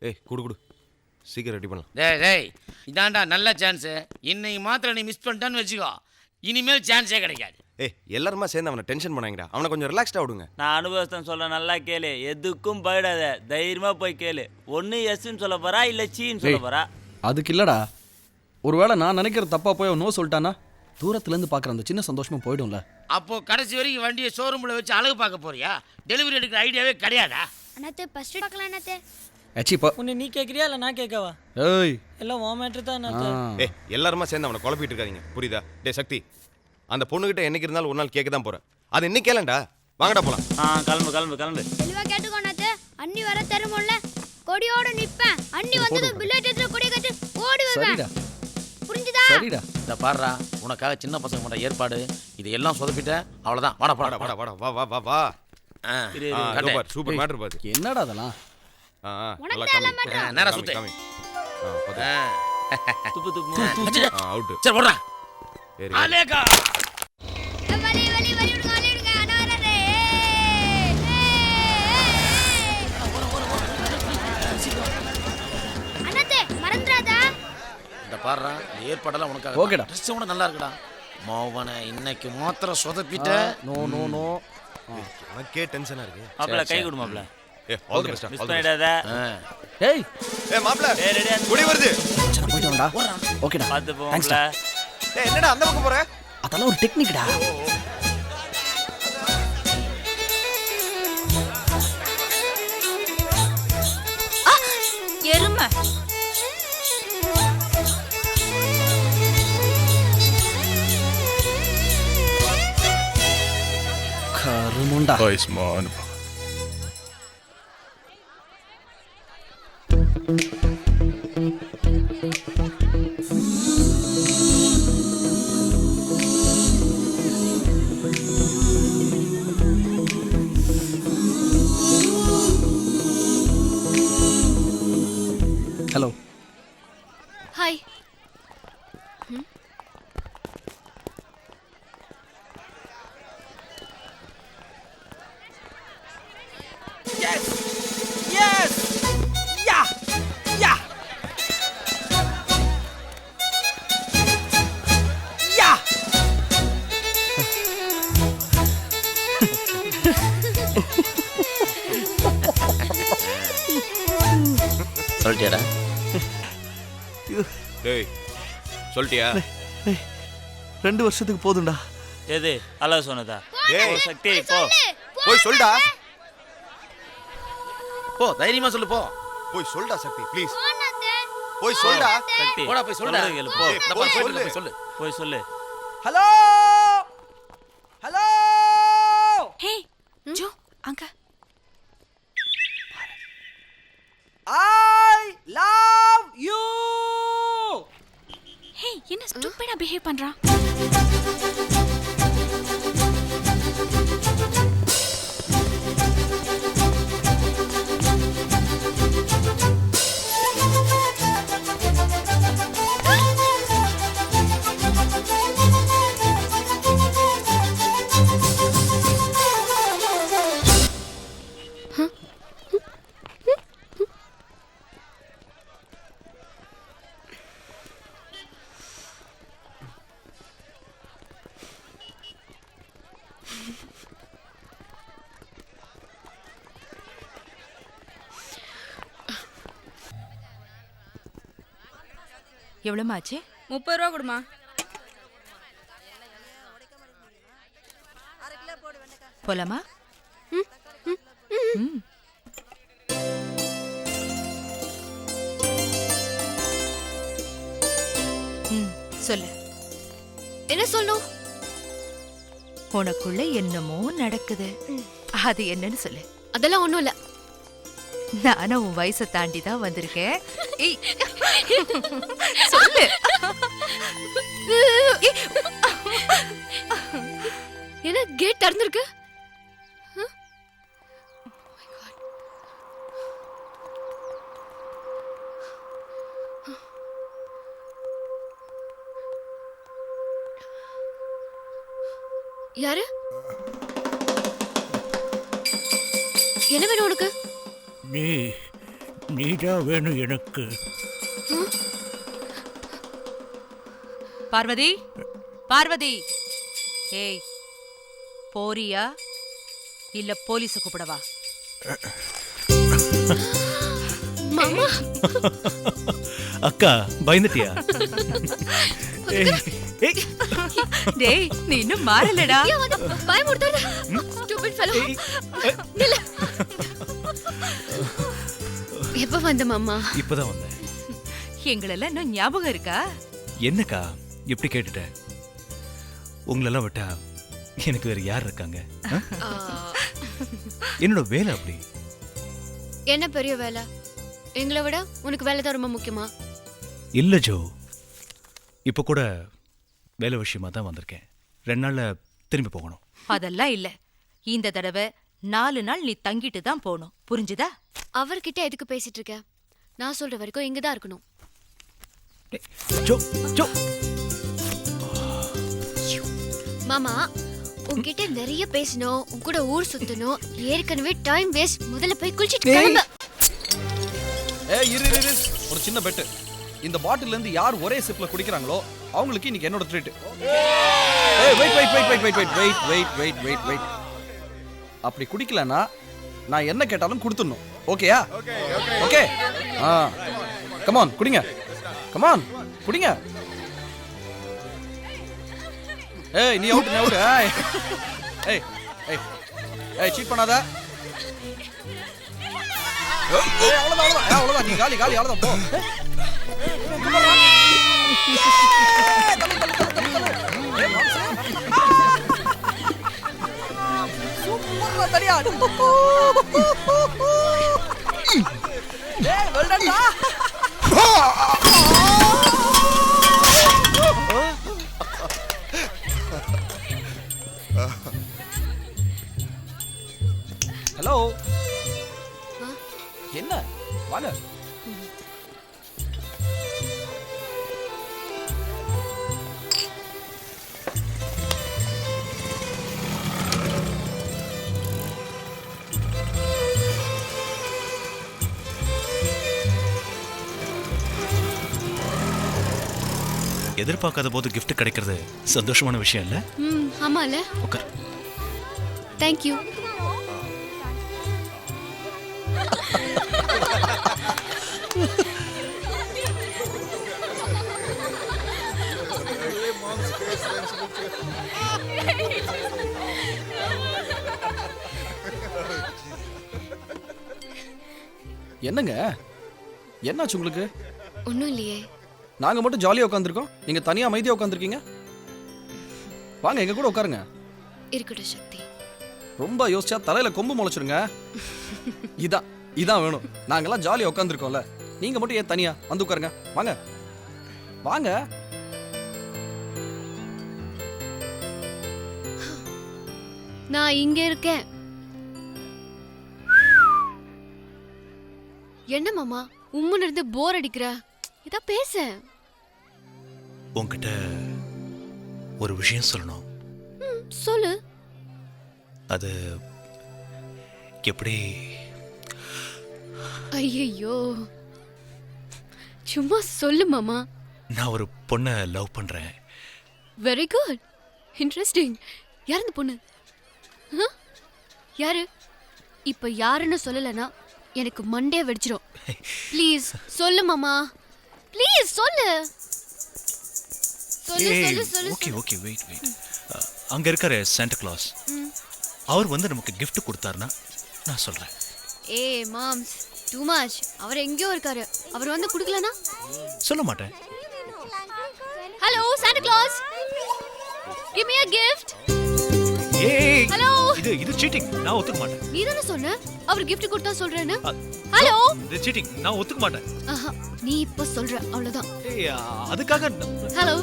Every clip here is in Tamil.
ஏய் குடு குடு சீக்கிரம் ரெடி பண்ணலாம். டேய் இதான்டா நல்ல சான்ஸு. இன்னைக்கு மாத்திரம் நீ மிஸ் பண்ணிட்டான்னு வச்சுக்கோ, இனிமேல் சான்ஸே கிடைக்காது. ஏய் எல்லாருமா சேர்ந்து அவனை டென்ஷன் பண்ணாங்கடா. அவனை கொஞ்சம் ரிலாக்ஸ்டாக விடுங்க. நான் அனுபவத்தை சொல்ல நல்லா கேளு. எதுக்கும் போயிடாத, தைரியமா போய் கேளு. ஒன்று எஸ்ன்னு சொல்ல போறா இல்லை சீன்னு சொல்ல போறா. அதுக்கு இல்லடா, ஒருவேளை நான் நினைக்கிற தப்பா போய் அவன் நோ சொல்லிட்டானா தூரத்துலேருந்து பார்க்குற அந்த சின்ன சந்தோஷமா போயிடும்ல. அப்போ கடைசி வரைக்கும் வண்டியை ஷோரூமில் வச்சு அழகு பார்க்க போறியா? டெலிவரி எடுக்கிற ஐடியாவே கிடையாதா? அண்ணாத்தே ஃபர்ஸ்ட் பார்க்கலாம் அண்ணாத்தே. ஏச்சிப்பா உன்னை நீ கேட்குறியா இல்லை நான் கேட்கவா? ஏய் எல்லாம் உன் மேட்ரு தான். ஏய் எல்லாருமா சேர்ந்து அவனை குழப்பிட்டு இருக்காதீங்க, புரியுதா? டே சக்தி, அந்த பொண்ணுகிட்ட என்னைக்கு இருந்தாலும் ஒரு நாள் கேட்க தான் போறேன். அது இன்னைக்கு கேளண்டா. வாங்கடா போலாம். கிளம்பு கிளம்பு கிளம்பு. தெளிவா கேட்டுக்கோ அண்ணாத்தே. அண்ணி வர தருமோல்ல, கொடியோட நிப்பேன். அண்ணி வந்தது புல்லட் எடுத்து கொடி கட்டி ஓடி வருவேன். சரிடா புரிஞ்சுதா? சரிடா. இந்த பாடுறா, உனக்காக சின்ன பசங்க பண்ண ஏற்பாடு இது எல்லாம் சொதப்பிட்ட. அவ்வளோதான், வாடா வாடா வாடா வாடா வா வா வா வா. சூப்பர் சூப்பர் மேட்டர் பாத்து. என்னடா அதெல்லாம்? நல்லா காமி. நேரா சுத்து. காமி. துப்பு துப்பு. அவுட். சரி போடுறா. ஏறி. அலேகா வலி வலி வலி விடுங்க அண்ணா வரதே. அண்ணாத்தே மறந்துடாதா? இந்த பாடுறா, இந்த ஏற்பாடெல்லாம் உனக்காக. ஓகேடா. ட்ரெஸ் கூட நல்லா இருக்குடா. மோவனை இன்னைக்கு மாத்திரம் சொதப்பிட்ட. No no no. எனக்கே டென்ஷனா இருக்கு. மாப்பிள்ள கை கொடு மாப்பிள்ள. ஏய் ஆல் தி பெஸ்ட். மிஸ் பண்ணிடாத. ஏய் ஏய் மாப்ள. ரெடியா குடி வருது. சரி போய்ட்டு வாடா. ஓகேடா. பார்த்து போ Thanks மாப்பிள்ள. ஏய் என்னடா அந்த பக்கம் போற? அதெல்லாம் ஒரு டெக்னிக்டா. எருமை கருமுண்டா. ஹலோ. ஹாய். சொல்லிட்டியாடா? டேய் சொல்லிட்டியா? 2 வருஷத்துக்கு போதும்டா. எது அல்ல சொன்னதா? டேய் சக்தி போ. போய் சொல்டா. போ, தைரியமா சொல்லு போ. போய் சொல்டா சக்தி ப்ளீஸ். அண்ணாத்தே. போய் சொல்டா. சக்தி போடா போய் சொல்லுடா. சொல்றது கேளு, போ. ஏய், இந்த போய் பாரு, சொல்லு. போய் சொல்லு. போய் சொல்லு. Hello hello. ஹே ஜோ அங்க ஐ லவ் யூ. ஹே என்ன ஸ்டூபிடா பிஹேவ் பண்றான்? எவ்வளவு ஆச்சு? 30 ரூபா கொடுமா. போலாமா? சொல்லு. என்ன சொல்லணும்? உனக்குள்ள என்னமோ நடக்குது. அது என்னன்னு சொல்லு. அதெல்லாம் ஒண்ணும் இல்ல. நானும் உன் வயசை தாண்டி தான் வந்திருக்கேன். சொல்லு. என்ன கேட் திறந்திருக்கு? யாரு? என்ன வேணும் உனக்கு? நீதான் வேணும் எனக்கு. பார்வதி பார்வதி, ஏய் போறியா இல்ல போலீஸ கூப்பிடவா? அக்கா பயந்துட்டியா? டேய் நீ இன்னும் மாறலடா. பயமுறுத்தாத stupid fellow. நில்லு. எப்ப வந்த மாமா? இப்பதான் வந்தேன். எங்களெல்லாம் இன்னும் ஞாபகம் இருக்கா? என்னக்கா இப்படி கேட்டுட்ட? உங்களெல்லாம் விட்டா எனக்கு வேற யார் இருக்காங்க? என்னோட வேலை அப்படி. என்ன பெரிய வேலை? எங்களை விட உனக்கு வேலை தான் ரொம்ப முக்கியமா? இல்ல ஜோ, இப்ப கூட வேலை விஷயமா தான் வந்திருக்கேன். 2 நாள்ல திரும்பி போகணும். அதெல்லாம் இல்ல, இந்த தடவை 4 நாள் நீ தங்கிட்டு தான் போகணும், புரிஞ்சுதா? அவர்கிட்ட எதுக்கு பேசிட்டு இருக்க? நான் சொல்ற வரைக்கும் இங்கதான் இருக்கணும். ஜோ ஜோ மாமா, உன்கிட்ட நிறைய பேசணும், உன் கூட ஊர் சுத்தணும். ஏற்கனவே டைம் வேஸ்ட். முதல்ல போய் குளிச்சிட்டு கிளம்பு. இரு இரு, ஒரு சின்ன பெட்டு. இந்த பாட்டில்ல இருந்து யார் ஒரே சிப்ல குடிக்கிறாங்களோ அவங்களுக்கு இன்னைக்கு என்னோட ட்ரீட். வெயிட். அப்படி குடிக்கலனா நான் என்ன கேட்டாலும் கொடுத்துடணும். ஓகேயா? ஓகே. கம் ஆன் குடிங்க. கம் ஆன் குடிங்க. ஏய் நீ அவுட், நீ அவுட். ஏய் ஏய் ஏய் சீட் பண்ணாத. அவ்வளவுதான், நீ காலி அவ்வளவுதான், போ. சூப்பர் தனியா. ஏய் வெல்டன்டா. ஹலோ, என்ன வாங்க. எதிர்பார்க்காத போது gift கிடைக்கிறது சந்தோஷமான விஷயம் இல்ல? ஆமால. உட்கார். Thank you. என்னங்க என்னாச்சு உங்களுக்கு? ஒண்ணும் இல்லையே. நாங்க மட்டும் ஜாலியா உட்காந்துருக்கோம், நீங்க தனியா அமைதியா உட்காந்துருக்கீங்க. வாங்க எங்க கூட உட்காருங்க. இருக்கட்டும் சக்தி. ரொம்ப யோசிச்சா தலையில கொம்பு முளைச்சிருங்க. இதான் வேணும். நாங்கெல்லாம் ஜாலியா உட்காந்துருக்கோம்ல, நீங்க மட்டும் ஏன் தனியா வந்து உட்காருங்க. வாங்க வாங்க. நான் இங்க இருக்கேன். என்ன மாமா உம்முன்னு இருந்து போர் அடிக்கிற? இதா பேச. உன்கிட்ட ஒரு விஷயம் சொல்லணும். சொல்லு. அது எப்படி? ஐயோ, சும்மா சொல்லு மாமா. நான் ஒரு பொண்ணை லவ் பண்றேன். Very good, interesting. யார் இந்த பொண்ணு? யாரு? இப்ப யாருன்னு சொல்லலனா எனக்கு மண்டே வெடிச்சிரும். ப்ளீஸ் சொல்லு மாமா, ப்ளீஸ் சொல்லு. சொல்லு. Okay wait. அங்க இருக்காரு சாண்டா கிளாஸ், அவர் வந்து நமக்கு gift கொடுத்தாருன்னா நான் சொல்றேன். ஏய் மாம்ஸ், டூ மச். அவர் எங்கேயோ இருக்காரு. அவர் வந்து குடுக்கலனா சொல்ல மாட்டேன். Hello Santa Claus, give me a gift. ஏய் ஹலோ. இது சீட்டிங், நான் ஒத்துக்க மாட்டேன். நீ தான சொன்ன அவர் gift கொடுத்தா சொல்றேன்னு. ஹலோ. இது சீட்டிங், நான் ஒத்துக்க மாட்டேன். நீ இப்ப சொல்ற அவ்வளவுதான். ஏய் அதுக்காக. ஹலோ.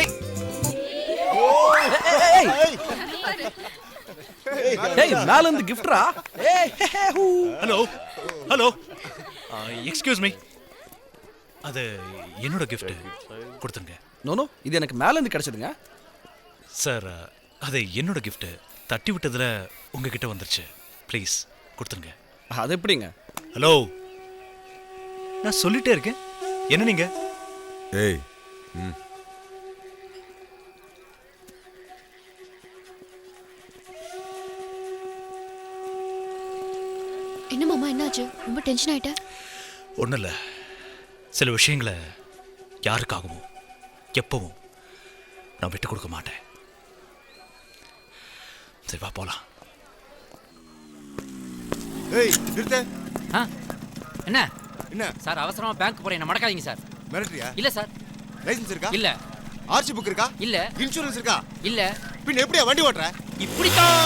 ஏய் ஏய் மேல இருந்து கிஃப்ட்ரா. ஏய் ஹலோ எக்ஸ்கியூஸ் மீ, அது என்னோட gift, கொடுத்துருங்க. நோ இது எனக்கு மேல இருந்து கிடைச்சதுங்க சார். அது என்னோட gift, தட்டி விட்டதுல உங்ககிட்ட வந்துருச்சு. ப்ளீஸ் கொடுத்துருங்க. அது எப்படிங்க? ஹலோ, நான் சொல்லிட்டே இருக்கேன். என்ன நீங்க? ஏய் ம் என்ன மாமா என்னாச்சு? ரொம்ப டென்ஷன் ஆயிட்ட? ஒன்றும் இல்லை, சில விஷயங்களை யாருக்காகவும் எப்பவும் நான் விட்டு கொடுக்க மாட்டேன். சரி வா போலாம். ஏய் நிறுத்து. ஆ என்ன என்ன சார் அவசரமா பேங்க் போறேன், என்ன மடக்காதீங்க சார். மிரட்டறியா? இல்ல சார். லைசென்ஸ் இருக்கா? இல்ல. ஆர்சி புக் இருக்கா? இல்ல. இன்சூரன்ஸ் இருக்கா? இல்ல. பின்ன எப்படியா வண்டி ஓட்டுற? இப்படித்தான்.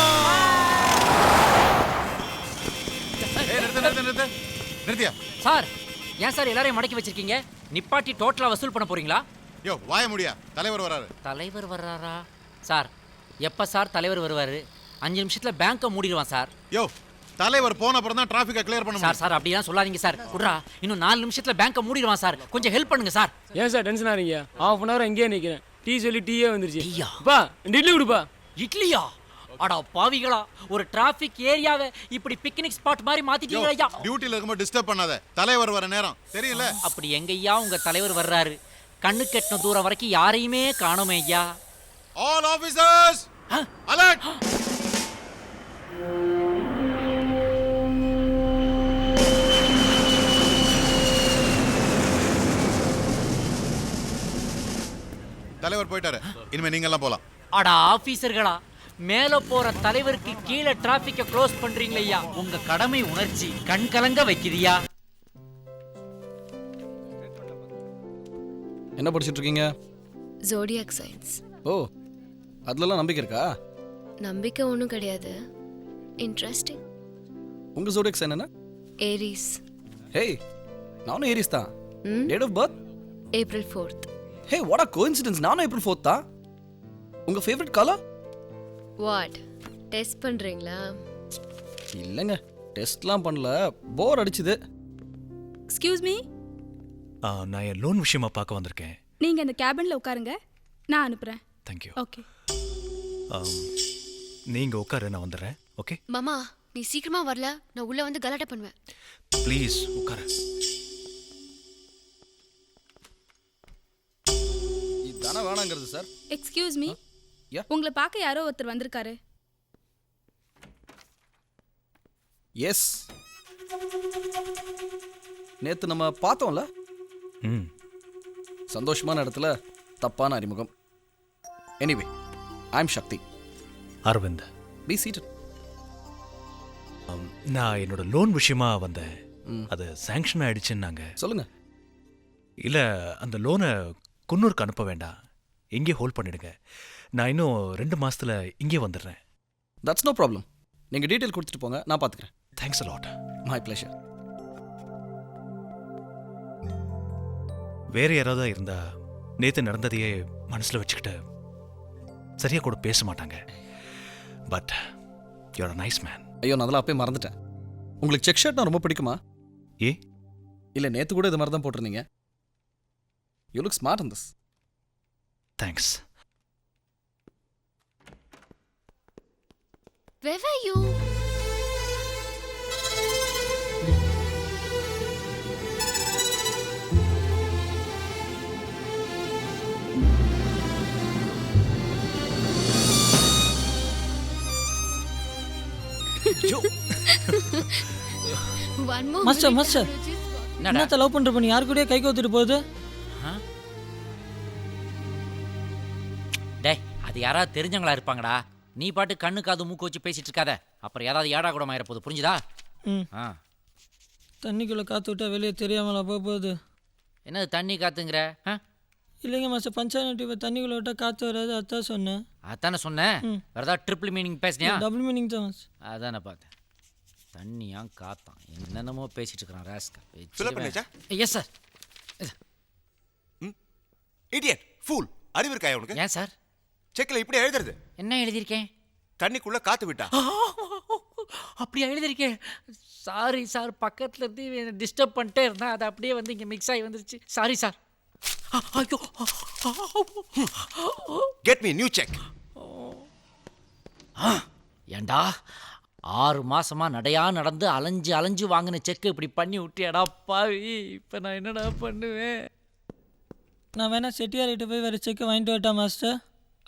ஏய் நிறுத்து. நிறுத்தியா? சார் ஏன் சார் எல்லாரையும் மடக்கி வச்சிருக்கீங்க? நிப்பாட்டி டோட்டலா வசூல் பண்ண போறீங்களா? யோ வாய முடியா, தலைவர் வராரு. தலைவர் வர்றாரா? சார் எப்ப சார் தலைவர் வருவாரு? 5 நிமிஷத்துல பேங்க்கை மூடிடுவான் சார். யோ தலைவர் போன அப்புறம் தான் டிராஃபிக்கை கிளியர் பண்ண சார் முடியும். சார் அப்படிலாம் சொல்லாதீங்க சார். குட்ரா இன்னும் 4 நிமிஷத்துல பேங்க்கை மூடிடுவான் சார். கொஞ்சம் ஹெல்ப் பண்ணுங்க சார். ஏன் சார் டென்ஷன் ஆறீங்க? ½ அன் ஹவர் அங்கேயே நிற்கிறேன். டீ சொல்லி டீயே வந்துருச்சு. டீயா? பா இட்லி கொடுப்பா. இட்லியா? அடா பாவிகளா, ஒரு டிராஃபிக் ஏரியாவை இப்படி பிக்னிக் ஸ்பாட் மாதிரி மாத்திட்டீங்க ஐயா. டியூட்டில இருக்கும்போது டிஸ்டர்ப் பண்ணாத. தலைவர் வர நேரம் தெரியல. அப்படி எங்கய்யா உங்க தலைவர் வர்றாரு? கண்ணு கெட்டின தூரம் வரைக்கும் யாரையுமே காணோமே ஐயா. All officers alert. தலைவர் போயிட்டாரு. இனிமே நீங்க எல்லாம் போலாம். அடா ஆபீசர்களா, மேல போற தலைவருக்கு கீழே டிராபிக்க க்ளோஸ் பண்றீங்களே ஐயா. உங்க கடமை உணர்ச்சி கண் கலங்க வைக்கிறியா? என்ன படிச்சிட்டு இருக்கீங்க? Zodiac science. ஓ, அதுலலாம் நம்பிக்கை இருக்கா? நம்பிக்கை ஒன்றும் கிடையாது, இன்ட்ரெஸ்டிங். உங்க ஜோடியாக் சைன் என்ன? ஏரிஸ். ஹேய், நானும் ஏரிஸ் தான். ம்? Date of birth? April 4th. Hey, what a coincidence. நானும் ஏப்ரல் 4th தான். உங்க ஃபேவரட் கலர்? வாட் டெஸ்ட் பண்றீங்களா? இல்லைங்க, டெஸ்ட்லாம் பண்ணல, போர் அடிச்சுது. எக்ஸ்கியூஸ் மீ, நான் என் லோன் விஷயமா பார்க்க வந்திருக்கேன். நீங்க இந்த கேபின்ல உட்காருங்க, நான் அனுப்புறேன். தேங்க்யூ. ஓகே. நீங்க உட்காரு, நான் வந்துடுறேன். ஓகே மாமா நீ சீக்கிரமா வரல, நான் உள்ள வந்து கலாட்டா பண்ணுவேன். ப்ளீஸ் உட்காரு. இதுதானே வேணாங்கிறது சார். Excuse me, Yeah. உங்களை பார்க்க யாரோ ஒருத்தர் வந்திருக்காரு. எஸ், நேத்து நம்ம பார்த்தோம்ல. ம் சந்தோஷமான இடத்துல தப்பான அறிமுகம். Anyway, I am Sakthi. Aravind, be seated. நான் என்னோட லோன் விஷயமா வந்தேன். அது சாங்ஷன் ஆயிடுச்சுன்னாங்க. சொல்லுங்க. இல்லை, அந்த லோனை குன்னூருக்கு அனுப்ப வேண்டாம், இங்கே ஹோல்ட் பண்ணிடுங்க. நான் இன்னும் 2 மாசத்துல இங்கே வந்துடுறேன். That's no problem. நீங்க டீட்டெயில் கொடுத்துட்டு போங்க, நான் பார்த்துக்கிறேன். Thanks a lot. My pleasure. வேற யாராவது இருந்தா நேத்து நடந்ததையே மனசுல வச்சுக்கிட்டு சரியா கூட பேச மாட்டாங்க. But you are a nice man. ஐயோ, நான் அதெல்லாம் அப்பயே மறந்துட்டேன். உங்களுக்கு செக் ஷர்ட்னா ரொம்ப பிடிக்குமா? ஏ இல்லை, நேத்து கூட இது மாதிரி தான் போட்டிருந்தீங்க. You look smart in this. Thanks. Where were you? One more Master, minute, master. I will just walk. என்னடா? என்னத்த லவ் பண்ற பண்ணி யாரு கூடயே கை கோத்துட்டு போகுது? டேய், அது யாராவது தெரிஞ்சவங்களா இருப்பாங்கடா. நீ பாட்டு கண்ணு காது மூக்கு வச்சு பேசிட்டு இருக்காத, அப்புறம் ஏதாவது ஏடா கூட ஆயிர போகுது. புரிஞ்சுதா? ம். ஆ, தண்ணிக்குள்ள காத்து விட்டா வெளியே தெரியாமலா போகுது? என்னது தண்ணி காத்துங்கிற? ஆ, இல்லைங்க மாஸ்டர், பஞ்சாயத்து தண்ணிக்குள்ள விட்டா காத்து வராது, அதான் சொன்னேன். அதானே சொன்னேன். வேற ஏதாவது ட்ரிபிள் மீனிங் பேசுனியா? டபுள் மீனிங் தான் மாஸ்டர். அதானே பார்த்தேன். தண்ணியா காத்தான் என்னென்னமோ பேசிட்டு இருக்கிறான் ராஸ்கல். Fill up பண்ணியாச்சா? Yes sir. Idiot fool. அறிவு இருக்கா உனக்கு? ஏன் சார்? செக்ல இப்படி எழுதுறது. என்ன எழுதியிருக்கேன்? தண்ணிக்குள்ள காத்து விட்டா. அப்படியா எழுதியிருக்கேன்? சாரி சார், பக்கத்துல இருந்து டிஸ்டர்ப் பண்ணிட்டே இருந்தேன், அது அப்படியே வந்து இங்கே மிக்ஸ் ஆகி வந்துருச்சு. Sorry sir. ஐயோ, கெட் மீ நியூ செக். ஏண்டா 6 மாசமா நடையா நடந்து அலைஞ்சு அலைஞ்சு வாங்கின செக் இப்படி பண்ணி விட்டியாடா பாவி. இப்போ நான் என்னடா பண்ணுவேன்? நான் வேணா செட்டியார்கிட்ட போய் வேறு செக் வாங்கிட்டு வரட்டா மாஸ்டர்?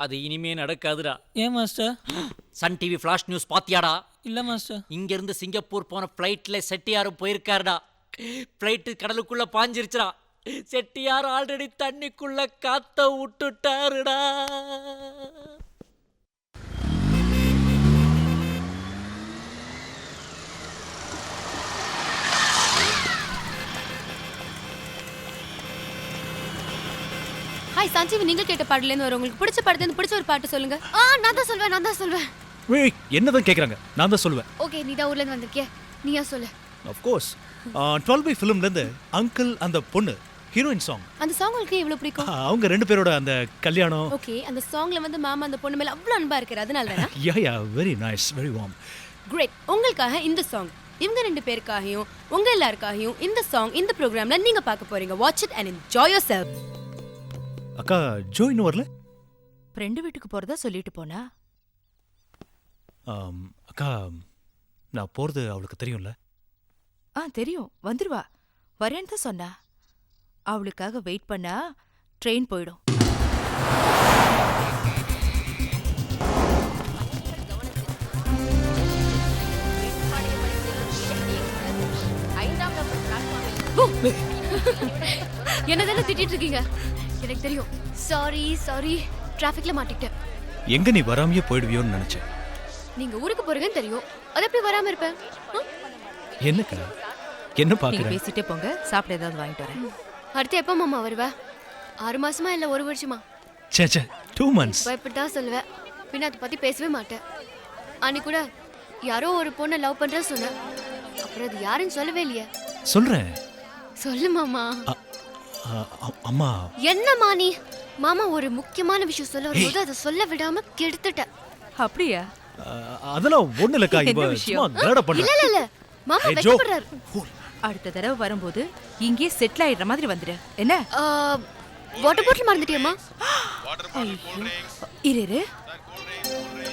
அது இனிமே நடக்காதுடா. ஏன் master? Sun TV flash news பாத்தியாடா? இல்லை மாஸ்டர். இங்கேருந்து சிங்கப்பூர் போன ஃப்ளைட்டில் செட்டியாரும் போயிருக்காருடா. ஃப்ளைட்டு கடலுக்குள்ளே பாஞ்சிருச்சுடா. செட்டியார் ஆல்ரெடி தண்ணிக்குள்ள காத்த விட்டுட்டாருடா. ஹாய் சஞ்சீவி, நீங்கள் கேட்ட பாடலேருந்து வரும். உங்களுக்கு பிடிச்ச படத்துலேருந்து பிடிச்ச ஒரு பாட்டு சொல்லுங்க. நான் தான் சொல்வேன். ஏய் என்னதான் கேக்குறாங்க? நான் தான் சொல்லுவேன். ஓகே, நீ தான் ஊர்ல இருந்து வந்திருக்கிய, நீயா சொல்லு. ஆஃப் கோர்ஸ் 12 ஃபிலிம்ல இருந்து அங்கிள் அந்த பொண்ணு ஹீரோயின் சாங். அந்த சாங் உங்களுக்கு எவ்வளவு பிடிக்கும்? அவங்க 2 பேரோட அந்த கல்யாணம். ஓகே, அந்த சாங்ல வந்து மாமா அந்த பொண்ணு மேல அவ்வளவு அன்பா இருக்காரு, அதனால தானா? Yeah very nice, very warm. Great. உங்களுக்காக இந்த சாங், இவங்க 2 பேருக்காகவும் உங்க எல்லாருக்காகவும் இந்த சாங் இந்த ப்ரோக்ராம்ல நீங்க பார்க்க போறீங்க. Watch it and enjoy yourself. அக்கா ஜோ இன்னும் வரல? ஃப்ரெண்டு வீட்டுக்கு போறதா சொல்லிட்டு போனா. அக்கா நான் போறது அவளுக்கு தெரியும்ல? தெரியும், வந்துருவா. வரேன்னு தான் சொன்னா. அவளுக்காக வெயிட் பண்ணா ட்ரெயின் போயிடும். என்னதானே திட்டிட்டு இருக்கீங்க? எனக்கு தெரியும். சாரி, டிராஃபிக்ல மாட்டிக்கிட்டேன். எங்க நீ வராமையே போயிடுவியோன்னு நினைச்சேன். நீங்க ஊருக்கு போறீங்கன்னு தெரியும், அது எப்படி வராம இருப்பேன்? என்னக்கா என்ன நீங்க பாக்குற? பேசிட்டே போங்க, சாப்பிட ஏதாவது வாங்கிட்டு வரேன். அடுத்து எப்ப மாமா வருவ? 6 மாசமா இல்ல 1 வருஷமா? சே 2 months. பயப்பட்டுதான் சொல்லுவேன், பின்ன அதை பத்தி பேசவே மாட்டேன். அன்னைக்கு கூட யாரோ ஒரு பொண்ணை லவ் பண்ற சொன்ன, அப்புறம் அது யாருன்னு சொல்லவே இல்லையே. சொல்றேன். சொல்லு மாமா. அம்மா என்னம்மா நீ? மாமா ஒரு முக்கியமான விஷயம் சொல்ல வரும்போது அதை சொல்ல விடாம கெடுத்துட்ட. அப்படியா? அதெல்லாம் ஒண்ணு இல்லக்கா, என்ன இவ விஷயம்? சும்மா கலட பண்ற. இல்ல மாமா ஏய், ஜோ. வெக்கப்படுறாரு. அடுத்த தடவை வரும்போது இங்கே செட்டில் ஆயிடுற மாதிரி வந்துடு. என்ன? வாட்டர் பாட்டில் மறந்துட்டியம்மா? இரு.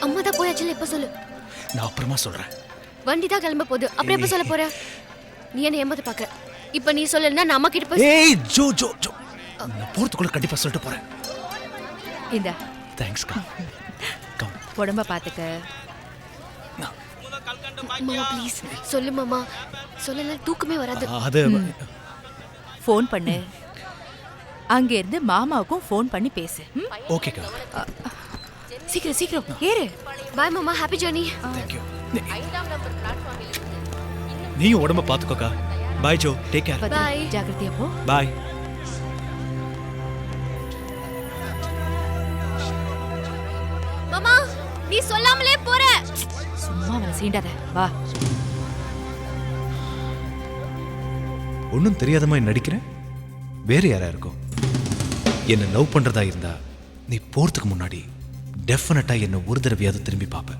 அம்மா தான் போயாச்சுல, இப்ப சொல்லு. நான் அப்புறமா சொல்றேன். வண்டி தான் கிளம்ப போகுது, அப்புறம் எப்ப சொல்ல போற? நீ என்ன ஏமாத்த பாக்குற? இப்ப நீ சொல்லலன்னா நான் அம்மா கிட்ட போய். ஏய் ஜோ நான் போறதுக்குள்ள கண்டிப்பா சொல்லிட்டு போறேன். இந்தா. தேங்க்ஸ் கா. கம். உடம்ப பாத்துக்க. மாமா ப்ளீஸ் சொல்லு மாமா. சொல்லல தூக்கமே வராது. அது ஃபோன் பண்ணு. அங்க இருந்து மாமாவுக்கும் ஃபோன் பண்ணி பேசு. ஓகேக்கா. சீக்கிரம் ஏறு. பை மாமா, ஹாப்பி ஜர்னி. Thank you. நீயும் உடம்ப பாத்துக்கோக்கா. Bye Joe, take care. Bye. ஜாகிரதையா போ. பை. மாமா நீ சொல்லாமலே போற. சும்மா அவனை சீண்டாத. வா. ஒன்னும் தெரியாத மாதிரி நடிக்கிறேன். வேற யாரா இருக்கும்? என்ன லவ் பண்றதா இருந்தா நீ போறதுக்கு முன்னாடி டெஃபினட்டா என்ன ஒரு தடவையாவது திரும்பி பாப்ப.